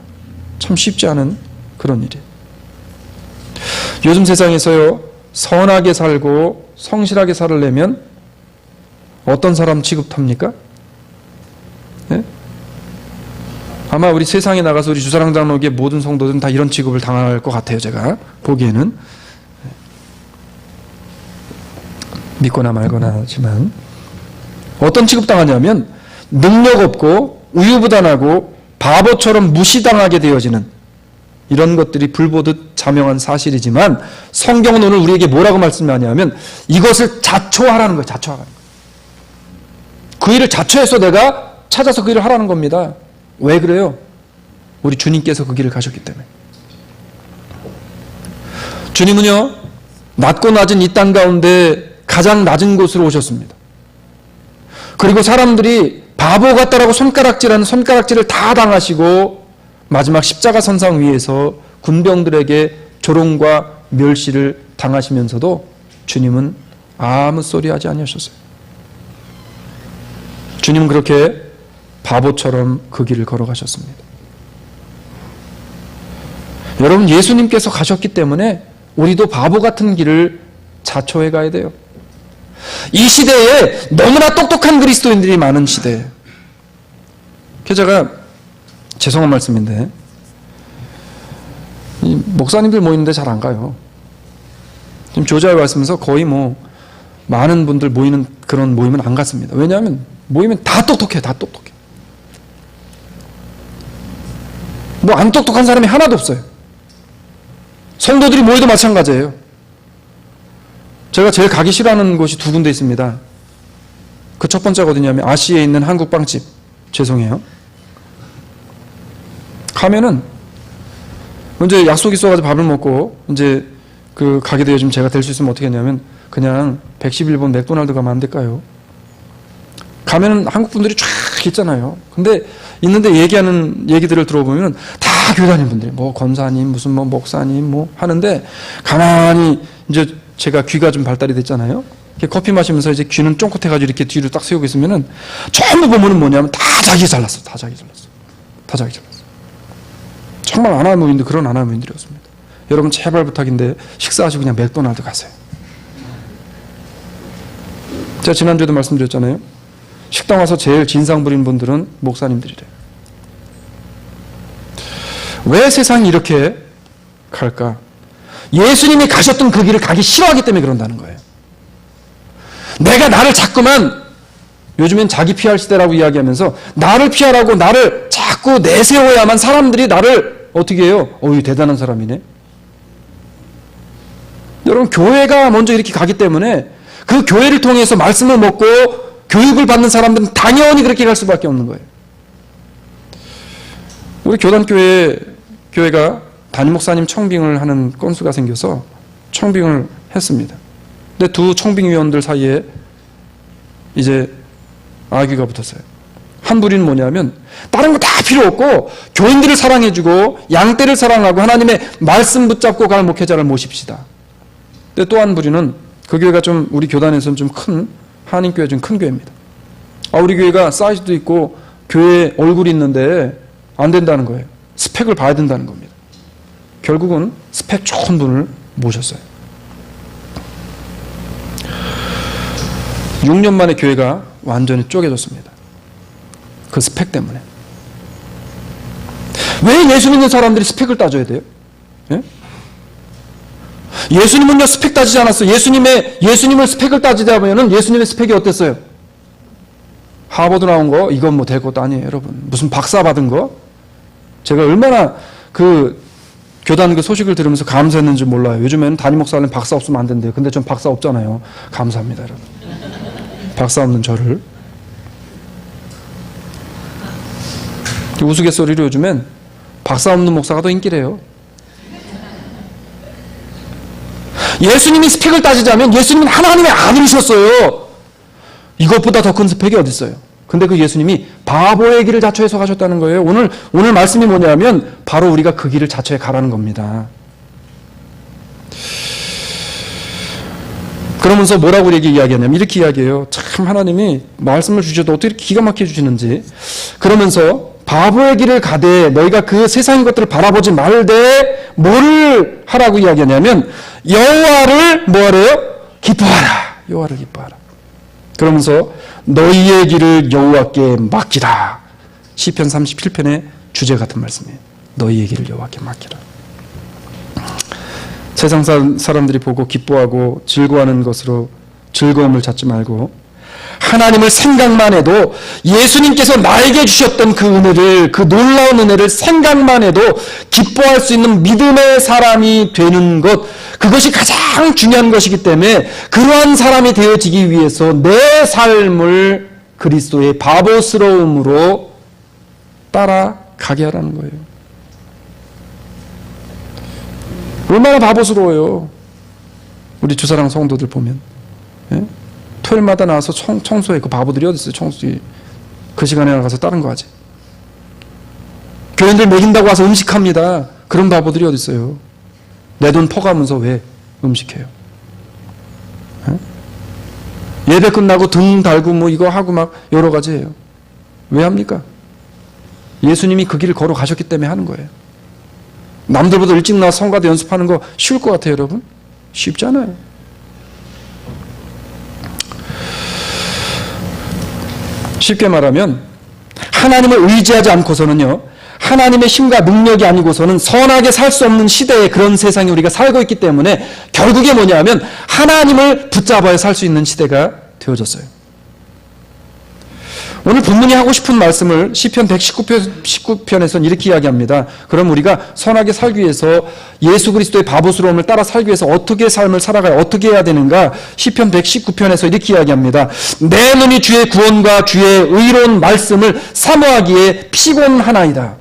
참 쉽지 않은 그런 일이에요. 요즘 세상에서요, 선하게 살고 성실하게 살려면 어떤 사람 취급합니까? 네? 아마 우리 세상에 나가서 우리 주사랑 장로교의 모든 성도들은 다 이런 취급을 당할 것 같아요. 제가 보기에는. 믿거나 말거나 하지만 어떤 취급당하냐면 능력 없고 우유부단하고 바보처럼 무시당하게 되어지는 이런 것들이 불보듯 자명한 사실이지만, 성경은 오늘 우리에게 뭐라고 말씀하냐면 이것을 자초하라는 거예요. 자초하라는 거예요. 그 일을 자초해서 내가 찾아서 그 일을 하라는 겁니다. 왜 그래요? 우리 주님께서 그 길을 가셨기 때문에. 주님은요, 낮고 낮은 이 땅 가운데 가장 낮은 곳으로 오셨습니다. 그리고 사람들이 바보 같다라고 손가락질하는 손가락질을 다 당하시고 마지막 십자가 선상 위에서 군병들에게 조롱과 멸시를 당하시면서도 주님은 아무 소리 하지 아니하셨어요. 주님은 그렇게 바보처럼 그 길을 걸어가셨습니다. 여러분, 예수님께서 가셨기 때문에 우리도 바보 같은 길을 자초해 가야 돼요. 이 시대에 너무나 똑똑한 그리스도인들이 많은 시대에, 제가 죄송한 말씀인데 이 목사님들 모이는데 잘 안 가요. 지금 조지아에 왔으면서 거의 많은 분들 모이는 그런 모임은 안 갔습니다. 왜냐하면 모이면 다 똑똑해. 안 똑똑한 사람이 하나도 없어요. 성도들이 모여도 마찬가지예요. 제가 제일 가기 싫어하는 곳이 두 군데 있습니다. 그 첫 번째가 어디냐면 아시에 있는 한국 빵집. 죄송해요. 가면은 이제 약속이 있어가지고 밥을 먹고 이제 그 가게도 요즘 제가 될 수 있으면 어떻게 했냐면 그냥 111번 맥도날드 가면 안 될까요? 가면은 한국 분들이 쫙 있잖아요. 근데 있는데 얘기하는 얘기들을 들어보면 다 교회 다니는 분들이 권사님 무슨 목사님 하는데 가만히 이제 제가 귀가 좀 발달이 됐잖아요. 커피 마시면서 이제 귀는 쫑긋해가지고 이렇게 뒤로 딱 세우고 있으면은 전부 보면은 뭐냐면 다 자기 잘났어. 정말 아나무인데 그런 아나무인들이었습니다. 여러분 제발 부탁인데 식사하시고 그냥 맥도날드 가세요. 제가 지난주에도 말씀드렸잖아요. 식당 와서 제일 진상 부린 분들은 목사님들이래요. 왜 세상이 이렇게 갈까? 예수님이 가셨던 그 길을 가기 싫어하기 때문에 그런다는 거예요. 내가 나를 자꾸만, 요즘엔 자기 PR 시대라고 이야기하면서 나를 피하라고 나를 자꾸 내세워야만 사람들이 나를 어떻게 해요? 대단한 사람이네. 여러분, 교회가 먼저 이렇게 가기 때문에 그 교회를 통해서 말씀을 먹고 교육을 받는 사람들은 당연히 그렇게 갈 수밖에 없는 거예요. 우리 교회가 담임 목사님 청빙을 하는 건수가 생겨서 청빙을 했습니다. 근데 두 청빙위원들 사이에 이제 아귀가 붙었어요. 한 부리는 뭐냐면 다른 거 다 필요 없고 교인들을 사랑해주고 양떼를 사랑하고 하나님의 말씀 붙잡고 갈 목회자를 모십시다. 근데 또 한 부리는 그 교회가 좀 우리 교단에서는 좀 큰 한인교회 좀 큰 교회입니다. 우리 교회가 사이즈도 있고 교회 얼굴이 있는데 안 된다는 거예요. 스펙을 봐야 된다는 겁니다. 결국은 스펙 좋은 분을 모셨어요. 6년 만에 교회가 완전히 쪼개졌습니다. 그 스펙 때문에. 왜 예수 믿는 사람들이 스펙을 따져야 돼요? 예? 예수님은요 스펙 따지지 않았어요. 예수님을 스펙을 따지다 보면은 예수님의 스펙이 어땠어요? 하버드 나온 거 이건 될 것도 아니에요, 여러분. 무슨 박사 받은 거? 제가 얼마나 그 교단 그 소식을 들으면서 감사했는지 몰라요. 요즘에는 담임 목사는 박사 없으면 안 된대요. 근데 전 박사 없잖아요. 감사합니다, 여러분. 박사 없는 저를. 우스갯소리로 요즘엔 박사 없는 목사가 더 인기래요. 예수님이 스펙을 따지자면 예수님은 하나님의 아들이셨어요. 이것보다 더 큰 스펙이 어디 있어요? 근데 그 예수님이 바보의 길을 자초해서 가셨다는 거예요. 오늘 말씀이 뭐냐면 바로 우리가 그 길을 자초해 가라는 겁니다. 그러면서 뭐라고 이야기하냐면 이렇게 이야기해요. 참 하나님이 말씀을 주셔도 어떻게 이렇게 기가 막혀 주시는지. 그러면서 바보의 길을 가되 너희가 그 세상의 것들을 바라보지 말되 뭐를 하라고 이야기하냐면 여호와를 뭐하래요? 기뻐하라. 여호와를 기뻐하라. 그러면서 너희의 길을 여호와께 맡기라. 시편 37편의 주제 같은 말씀이에요. 너희의 길을 여호와께 맡기라. 세상 사람들이 보고 기뻐하고 즐거워하는 것으로 즐거움을 찾지 말고 하나님을 생각만 해도 예수님께서 나에게 주셨던 그 은혜를, 그 놀라운 은혜를 생각만 해도 기뻐할 수 있는 믿음의 사람이 되는 것, 그것이 가장 중요한 것이기 때문에 그러한 사람이 되어지기 위해서 내 삶을 그리스도의 바보스러움으로 따라가게 하라는 거예요. 얼마나 바보스러워요. 우리 주사랑 성도들 보면. 예? 토요일마다 나와서 청소해. 그 바보들이 어디 있어요? 청소해. 그 시간에 나가서 다른 거 하지. 교인들 먹인다고 와서 음식합니다. 그런 바보들이 어디 있어요? 내 돈 퍼가면서 왜 음식해요? 예배 끝나고 등 달고 뭐 이거 하고 막 여러 가지 해요. 왜 합니까? 예수님이 그 길을 걸어가셨기 때문에 하는 거예요. 남들보다 일찍 나와 성가대 연습하는 거 쉬울 것 같아요, 여러분? 쉽지 않아요. 쉽게 말하면 하나님을 의지하지 않고서는요, 하나님의 힘과 능력이 아니고서는 선하게 살 수 없는 시대에 그런 세상에 우리가 살고 있기 때문에 결국에 뭐냐면 하나님을 붙잡아야 살 수 있는 시대가 되어졌어요. 오늘 본문이 하고 싶은 말씀을 시편 119편에서는 이렇게 이야기합니다. 그럼 우리가 선하게 살기 위해서 예수 그리스도의 바보스러움을 따라 살기 위해서 어떻게 삶을 살아가야 어떻게 해야 되는가? 시편 119편에서 이렇게 이야기합니다. 내 눈이 주의 구원과 주의 의로운 말씀을 사모하기에 피곤하나이다.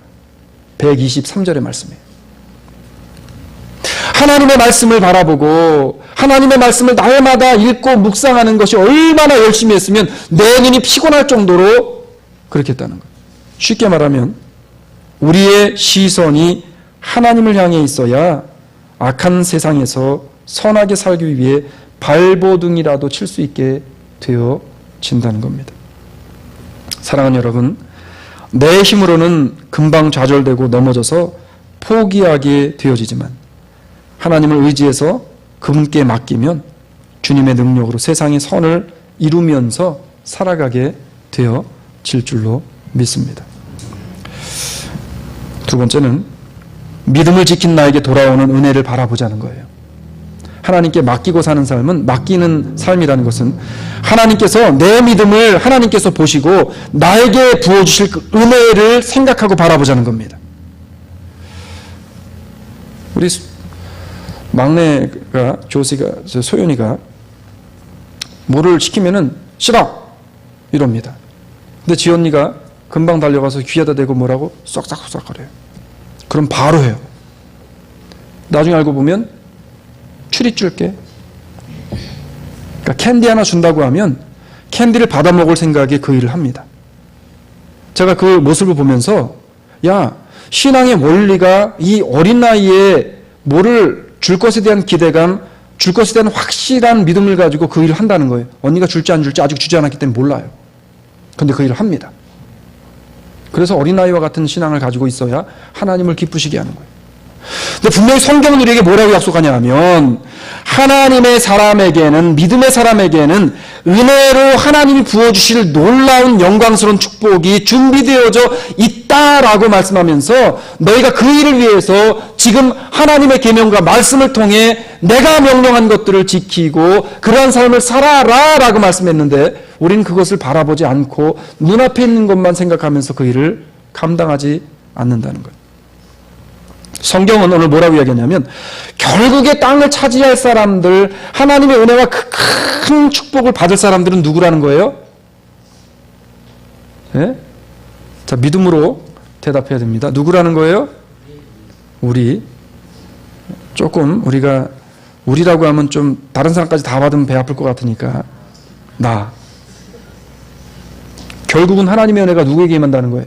123절의 말씀이에요. 하나님의 말씀을 바라보고 하나님의 말씀을 날마다 읽고 묵상하는 것이 얼마나 열심히 했으면 내 눈이 피곤할 정도로 그렇게 했다는 거예요. 쉽게 말하면 우리의 시선이 하나님을 향해 있어야 악한 세상에서 선하게 살기 위해 발버둥이라도 칠 수 있게 되어진다는 겁니다. 사랑하는 여러분, 내 힘으로는 금방 좌절되고 넘어져서 포기하게 되어지지만 하나님을 의지해서 그분께 맡기면 주님의 능력으로 세상의 선을 이루면서 살아가게 되어질 줄로 믿습니다. 두 번째는 믿음을 지킨 나에게 돌아오는 은혜를 바라보자는 거예요. 하나님께 맡기고 사는 삶은, 맡기는 삶이라는 것은 하나님께서 내 믿음을 하나님께서 보시고 나에게 부어주실 그 은혜를 생각하고 바라보자는 겁니다. 우리 막내가 소연이가 뭐를 시키면은 싫어 이럽니다. 근데 지언니가 금방 달려가서 귀에다 대고 뭐라고 쏙싹쏙싹거려요. 그럼 바로 해요. 나중에 알고 보면 추리 줄게. 그러니까 캔디 하나 준다고 하면 캔디를 받아 먹을 생각에 그 일을 합니다. 제가 그 모습을 보면서 야, 신앙의 원리가 이 어린 나이에 뭐를 줄 것에 대한 기대감, 줄 것에 대한 확실한 믿음을 가지고 그 일을 한다는 거예요. 언니가 줄지 안 줄지 아직 주지 않았기 때문에 몰라요. 그런데 그 일을 합니다. 그래서 어린아이와 같은 신앙을 가지고 있어야 하나님을 기쁘시게 하는 거예요. 근데 분명히 성경은 우리에게 뭐라고 약속하냐 하면 하나님의 사람에게는, 믿음의 사람에게는 은혜로 하나님이 부어주실 놀라운 영광스러운 축복이 준비되어져 있다라고 말씀하면서 너희가 그 일을 위해서 지금 하나님의 계명과 말씀을 통해 내가 명령한 것들을 지키고 그러한 삶을 살아라 라고 말씀했는데 우리는 그것을 바라보지 않고 눈앞에 있는 것만 생각하면서 그 일을 감당하지 않는다는 거예요. 성경은 오늘 뭐라고 이야기하냐면 결국에 땅을 차지할 사람들, 하나님의 은혜와 그 큰 축복을 받을 사람들은 누구라는 거예요? 네? 자, 믿음으로 대답해야 됩니다. 누구라는 거예요? 우리. 조금 우리라고 하면 좀 다른 사람까지 다 받으면 배 아플 것 같으니까 나. 결국은 하나님의 은혜가 누구에게 임한다는 거예요?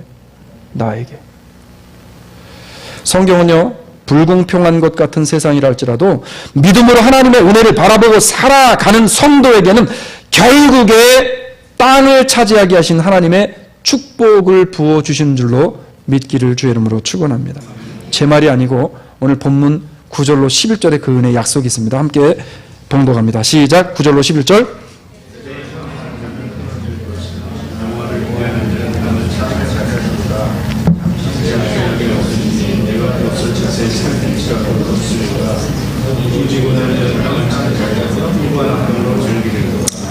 나에게. 성경은요, 불공평한 것 같은 세상이라 할지라도 믿음으로 하나님의 은혜를 바라보고 살아가는 성도에게는 결국에 땅을 차지하게 하신 하나님의 축복을 부어주신 줄로 믿기를 주의 이름으로 축원합니다. 제 말이 아니고 오늘 본문 9절로 11절에 그 은혜의 약속이 있습니다. 함께 봉독합니다. 시작. 9절로 11절.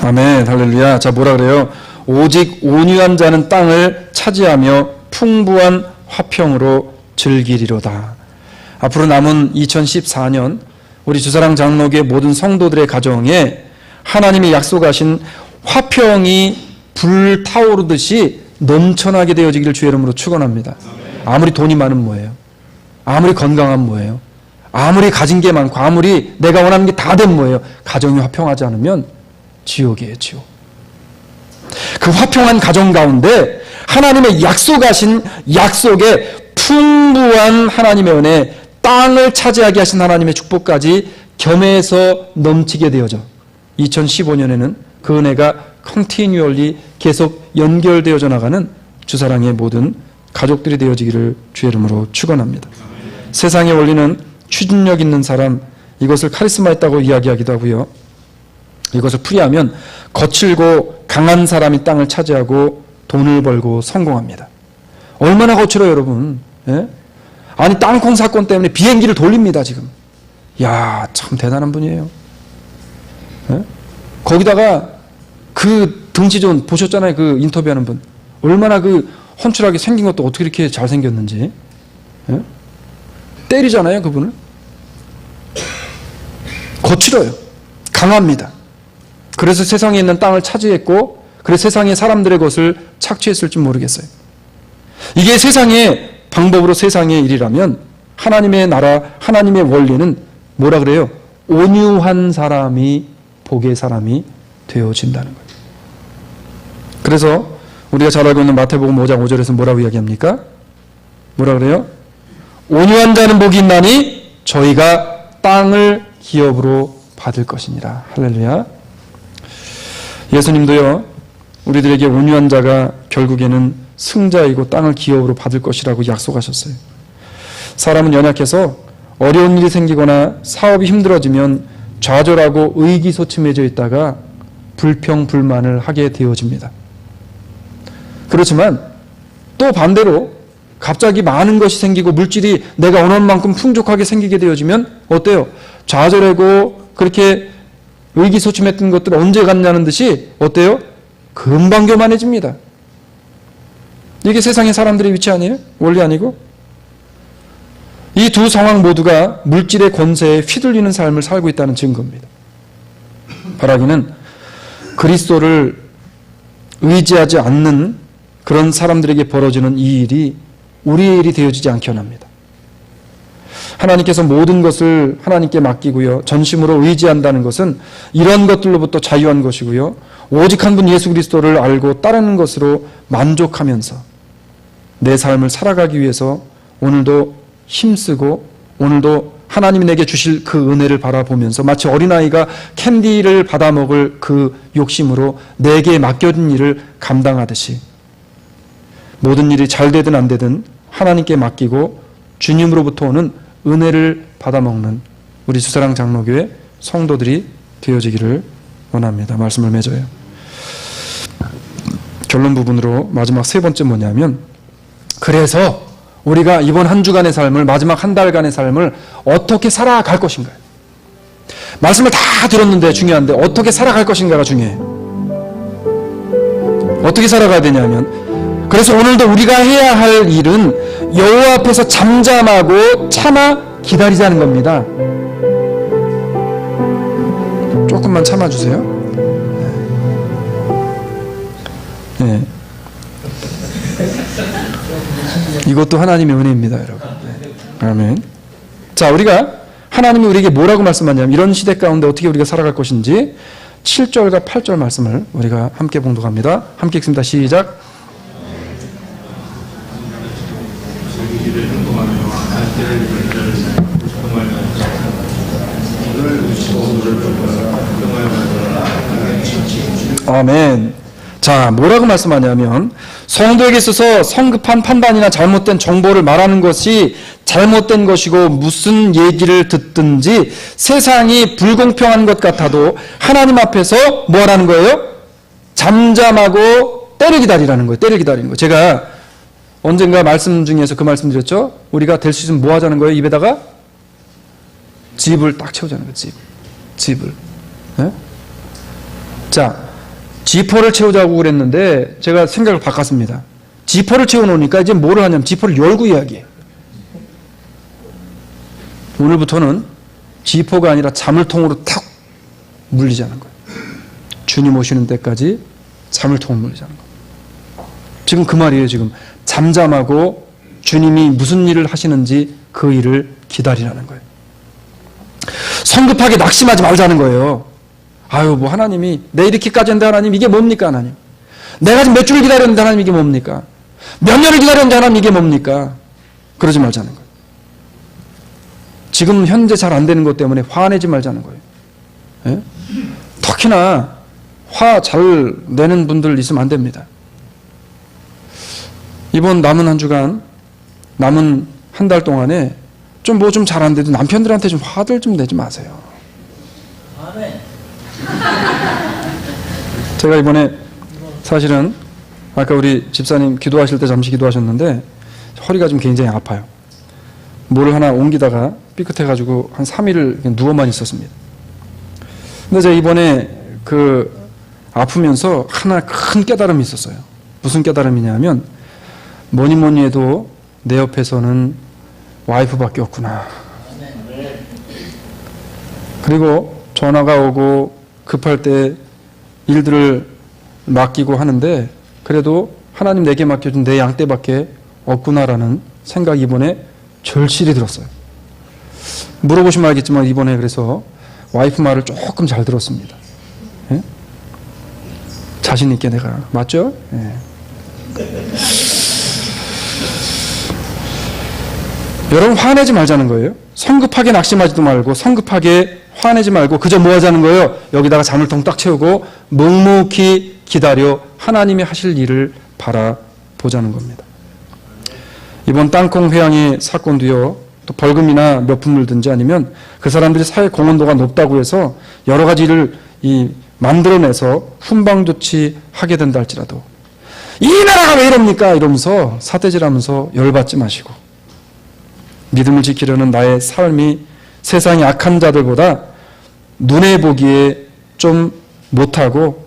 아멘, 할렐루야. 자, 뭐라 그래요? 오직 온유한 자는 땅을 차지하며 풍부한 화평으로 즐기리로다. 앞으로 남은 2014년 우리 주사랑 장로교회 모든 성도들의 가정에 하나님이 약속하신 화평이 불타오르듯이 넘쳐나게 되어지기를 주의 이름으로 축원합니다. 아무리 돈이 많으면 뭐예요? 아무리 건강하면 뭐예요? 아무리 가진 게 많고 아무리 내가 원하는 게 다 되면 뭐예요? 가정이 화평하지 않으면 지옥이에요, 지옥. 그 화평한 가정 가운데 하나님의 약속하신 약속에 풍부한 하나님의 은혜, 땅을 차지하게 하신 하나님의 축복까지 겸해서 넘치게 되어져 2015년에는 그 은혜가 컨티뉴얼리 계속 연결되어져 나가는 주사랑의 모든 가족들이 되어지기를 주의 이름으로 축원합니다. 세상의 원리는 추진력 있는 사람, 이것을 카리스마 있다고 이야기하기도 하고요. 이것을 풀이하면 거칠고 강한 사람이 땅을 차지하고 돈을 벌고 성공합니다. 얼마나 거칠어요, 여러분. 예? 아니, 땅콩 사건 때문에 비행기를 돌립니다, 지금. 야, 참 대단한 분이에요. 예? 거기다가 그 등치 좋은, 보셨잖아요, 그 인터뷰하는 분. 얼마나 그 헌칠하게 생긴 것도 어떻게 이렇게 잘생겼는지. 예? 때리잖아요, 그분을. 거칠어요. 강합니다. 그래서 세상에 있는 땅을 차지했고, 그래서 세상의 사람들의 것을 착취했을지 모르겠어요. 이게 세상의 방법으로 세상의 일이라면 하나님의 나라, 하나님의 원리는 뭐라 그래요? 온유한 사람이 복의 사람이 되어진다는 거예요. 그래서 우리가 잘 알고 있는 마태복음 5장 5절에서 뭐라고 이야기합니까? 뭐라 그래요? 온유한 자는 복이 있나니 저희가 땅을 기업으로 받을 것이니라. 할렐루야. 예수님도요, 우리들에게 온유한 자가 결국에는 승자이고 땅을 기업으로 받을 것이라고 약속하셨어요. 사람은 연약해서 어려운 일이 생기거나 사업이 힘들어지면 좌절하고 의기소침해져 있다가 불평불만을 하게 되어집니다. 그렇지만 또 반대로 갑자기 많은 것이 생기고 물질이 내가 원하는 만큼 풍족하게 생기게 되어지면 어때요? 좌절하고 그렇게 의기소침했던 것들 언제 갔냐는 듯이 어때요? 금방 교만해집니다. 이게 세상의 사람들의 위치 아니에요? 원리 아니고? 이 두 상황 모두가 물질의 권세에 휘둘리는 삶을 살고 있다는 증거입니다. 바라기는 그리스도를 의지하지 않는 그런 사람들에게 벌어지는 이 일이 우리의 일이 되어지지 않게 원합니다. 하나님께서 모든 것을 하나님께 맡기고요, 전심으로 의지한다는 것은 이런 것들로부터 자유한 것이고요, 오직 한 분 예수 그리스도를 알고 따르는 것으로 만족하면서 내 삶을 살아가기 위해서 오늘도 힘쓰고 오늘도 하나님이 내게 주실 그 은혜를 바라보면서 마치 어린아이가 캔디를 받아먹을 그 욕심으로 내게 맡겨진 일을 감당하듯이 모든 일이 잘 되든 안 되든 하나님께 맡기고 주님으로부터 오는 은혜를 받아먹는 우리 주사랑 장로교회 성도들이 되어지기를 원합니다. 말씀을 맺어요. 결론 부분으로 마지막 세 번째 뭐냐면, 그래서 우리가 이번 한 주간의 삶을, 마지막 한 달간의 삶을 어떻게 살아갈 것인가요? 말씀을 다 들었는데 중요한데 어떻게 살아갈 것인가가 중요해요. 어떻게 살아가야 되냐면, 그래서 오늘도 우리가 해야 할 일은 여호와 앞에서 잠잠하고 참아 기다리자는 겁니다. 조금만 참아주세요. 네. 이것도 하나님의 은혜입니다, 여러분. 아멘. 자, 우리가 하나님이 우리에게 뭐라고 말씀하냐면, 이런 시대 가운데 어떻게 우리가 살아갈 것인지 7절과 8절 말씀을 우리가 함께 봉독합니다. 함께 읽습니다. 시작. 아멘. 자, 뭐라고 말씀하냐면, 성도에게 있어서 성급한 판단이나 잘못된 정보를 말하는 것이 잘못된 것이고, 무슨 얘기를 듣든지 세상이 불공평한 것 같아도 하나님 앞에서 뭐 하라는 거예요? 잠잠하고 때를 기다리라는 거예요. 때를 기다리는 거예요. 제가 언젠가 말씀 중에서 그 말씀 드렸죠? 우리가 될 수 있으면 뭐 하자는 거예요? 입에다가 집을 딱 채우자는 거예요. 집을. 네? 자, 지퍼를 채우자고 그랬는데 제가 생각을 바꿨습니다. 지퍼를 채워놓으니까 이제 뭐를 하냐면 지퍼를 열고 이야기해요. 오늘부터는 지퍼가 아니라 자물통으로 탁 물리자는 거예요. 주님 오시는 때까지 자물통을 물리자는 거예요. 지금 그 말이에요. 지금 잠잠하고 주님이 무슨 일을 하시는지 그 일을 기다리라는 거예요. 성급하게 낙심하지 말자는 거예요. 아유, 뭐 하나님이 내 이렇게까지 했는데 하나님 이게 뭡니까? 하나님 내가 지금 몇 주를 기다렸는데 하나님 이게 뭡니까? 몇 년을 기다렸는데 하나님 이게 뭡니까? 그러지 말자는 거예요. 지금 현재 잘 안 되는 것 때문에 화내지 말자는 거예요. 예? 특히나 화 잘 내는 분들 있으면 안 됩니다. 이번 남은 한 주간, 남은 한 달 동안에 좀 뭐 좀 잘 안 돼도 남편들한테 좀 화들 좀 내지 마세요. 제가 이번에 사실은 아까 우리 집사님 기도하실 때 잠시 기도하셨는데 허리가 좀 굉장히 아파요. 뭐를 하나 옮기다가 삐끗해가지고 한 3일을 누워만 있었습니다. 근데 제가 이번에 아프면서 하나 큰 깨달음이 있었어요. 무슨 깨달음이냐면 뭐니 해도 내 옆에서는 와이프밖에 없구나. 그리고 전화가 오고 급할 때 일들을 맡기고 하는데 그래도 하나님 내게 맡겨준 내 양떼밖에 없구나라는 생각이 이번에 절실히 들었어요. 물어보시면 알겠지만 이번에 그래서 와이프 말을 조금 잘 들었습니다. 예? 자신 있게 내가 맞죠? 예. 여러분 화내지 말자는 거예요. 성급하게 낙심하지도 말고 성급하게 화내지 말고 그저 뭐 하자는 거예요? 여기다가 잠을 덩딱 채우고 묵묵히 기다려 하나님이 하실 일을 바라보자는 겁니다. 이번 땅콩 회항의 사건도요. 또 벌금이나 몇 푼 물든지 아니면 그 사람들이 사회 공헌도가 높다고 해서 여러 가지 일을 만들어내서 훈방조치하게 된다 할지라도 이 나라가 왜 이럽니까? 이러면서 사대질하면서 열받지 마시고 믿음을 지키려는 나의 삶이 세상의 악한 자들보다 눈에 보기에 좀 못하고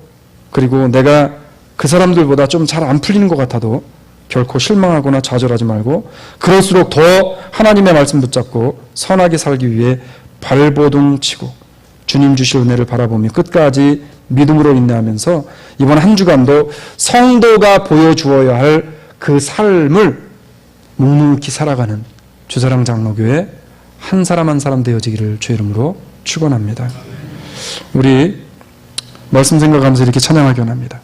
그리고 내가 그 사람들보다 좀 잘 안 풀리는 것 같아도 결코 실망하거나 좌절하지 말고 그럴수록 더 하나님의 말씀 붙잡고 선하게 살기 위해 발버둥 치고 주님 주실 은혜를 바라보며 끝까지 믿음으로 인내하면서 이번 한 주간도 성도가 보여주어야 할 그 삶을 묵묵히 살아가는 주사랑 장로교회 한 사람 한 사람 되어지기를 주의 이름으로 축원합니다. 우리 말씀 생각하면서 이렇게 찬양하기 원합니다.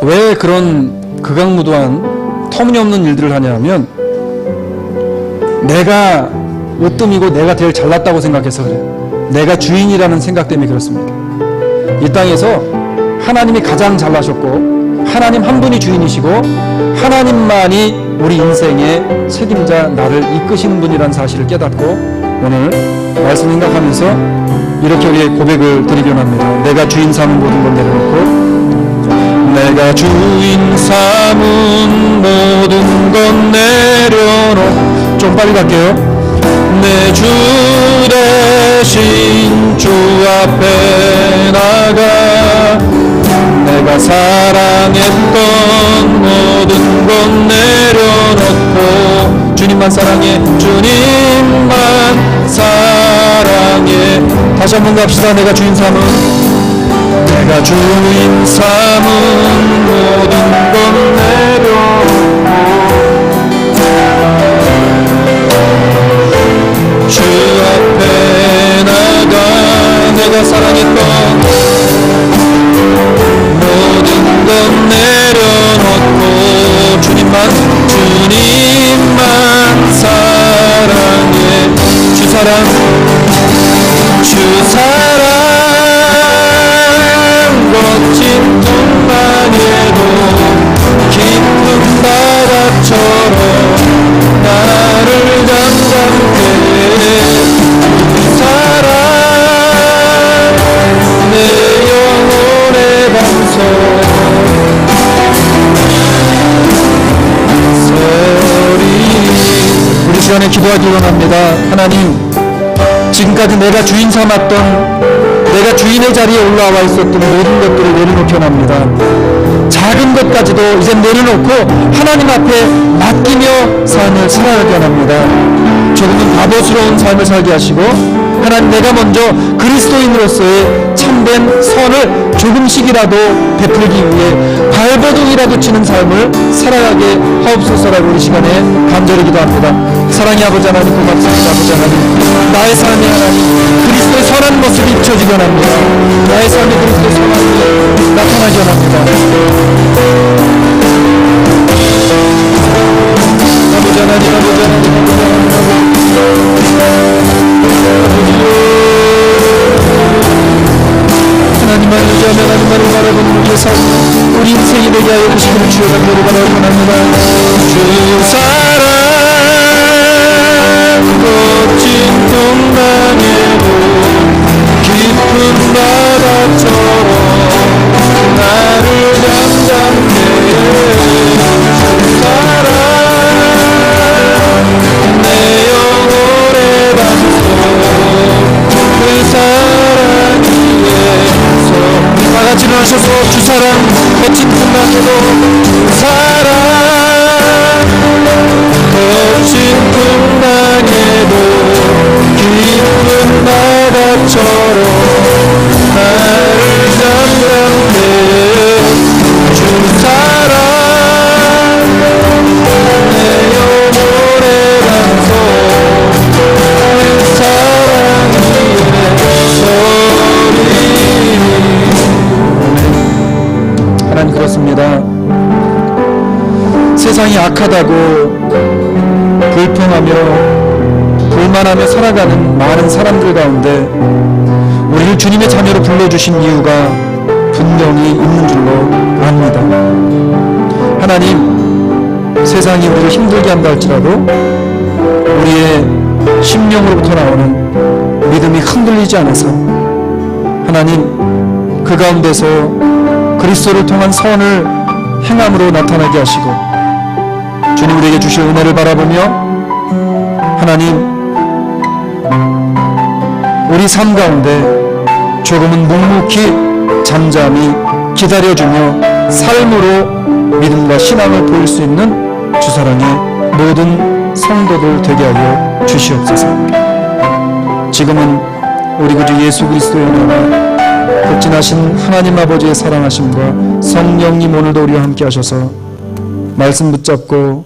왜 그런 극악무도한 터무니없는 일들을 하냐면 내가 으뜸이고 내가 제일 잘났다고 생각해서 그래요. 내가 주인이라는 생각 때문에 그렇습니다. 이 땅에서 하나님이 가장 잘나셨고 하나님 한 분이 주인이시고 하나님만이 우리 인생의 책임자 나를 이끄시는 분이라는 사실을 깨닫고 오늘 말씀 생각하면서 이렇게 우리의 고백을 드리기 원합니다. 내가 주인 삼은 모든 걸 내려놓고 내가 주인 삼은 모든 것 내려놓고 좀 빨리 갈게요. 내 주 대신 주 앞에 나가 내가 사랑했던 모든 것 내려놓고 주님만 사랑해 주님만 사랑해 다시 한번 갑시다. 내가 주인 삼은 내가 주인 삼은 모든 것 내려놓고 주 앞에 나가 내가 사랑했던 모든 것 내려놓고 주님만 사랑해 주 사랑 거친 꿈만 해도 깊은 바다처럼 나를 잠잠케 사랑 내 영혼의 반석 우리 시간에 기도하기 원합니다. 하나님 지금까지 내가 주인 삼았던 내가 주인의 자리에 올라와 있었던 모든 것들을 내려놓기 원합니다. 작은 것까지도 이제 내려놓고 하나님 앞에 맡기며 삶을 살아가기 원합니다. 조금은 바보스러운 삶을 살게 하시고 하나님 내가 먼저 그리스도인으로서의 참된 선을 조금씩이라도 베풀기 위해 발버둥이라도 치는 삶을 살아가게 하옵소서라고 우리 시간에 간절히 기도합니다. 사랑의 아버지 하나님 고맙습니다. 아버지 하나님 나의 삶이 하나님 그리스도의 선한 모습이 비춰지기 원합니다. 나의 삶이 그리스도의 선함이 나타나기 원합니다. 아버지 하나님 아버지, 하나님만 의지하며 하나님만을 바라보는 우리의 삶, 우리 인생이 되게 하여 주시기를 주여 간절히 바라옵나이다. 주 사랑 거친 풍랑에도 깊은 바다처럼 나를 잠잠케 해. 주 사랑 내 영혼의 방송, 그 사랑 위에서 다같이 일어나셔서 주 사랑 거친 풍랑에도 주 사랑 거친 풍랑에도 깊은 바다처럼 나를 잠잠케 주 사랑 내 영혼의 방송, 그 사랑 위에 서리. 하나님 그렇습니다. 세상이 악하다고 불평하며 불만하며 살아가는 많은 사람들 가운데 우리를 주님의 자녀로 불러주신 이유가 분명히 있는 줄로 압니다. 하나님, 세상이 우리를 힘들게 한다 할지라도 우리의 심령으로부터 나오는 믿음이 흔들리지 않아서 하나님, 그 가운데서 그리스도를 통한 선을 행함으로 나타나게 하시고 주님 우리에게 주실 은혜를 바라보며 하나님, 우리 삶 가운데 조금은 묵묵히 잠잠히 기다려주며 삶으로 믿음과 신앙을 보일 수 있는 주사랑의 모든 성도들 되게 하여 주시옵소서. 지금은 우리 구주 예수 그리스도의 은혜와 극진하신 하나님 아버지의 사랑하심과 성령님 오늘도 우리와 함께 하셔서 말씀 붙잡고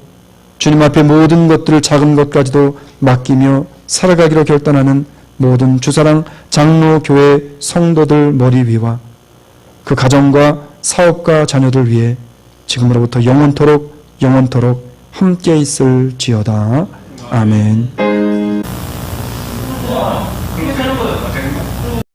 주님 앞에 모든 것들을 작은 것까지도 맡기며 살아가기로 결단하는 모든 주사랑 장로교회 성도들 머리 위와 그 가정과 사업과 자녀들 위해 지금으로부터 영원토록 함께 있을지어다. 아멘.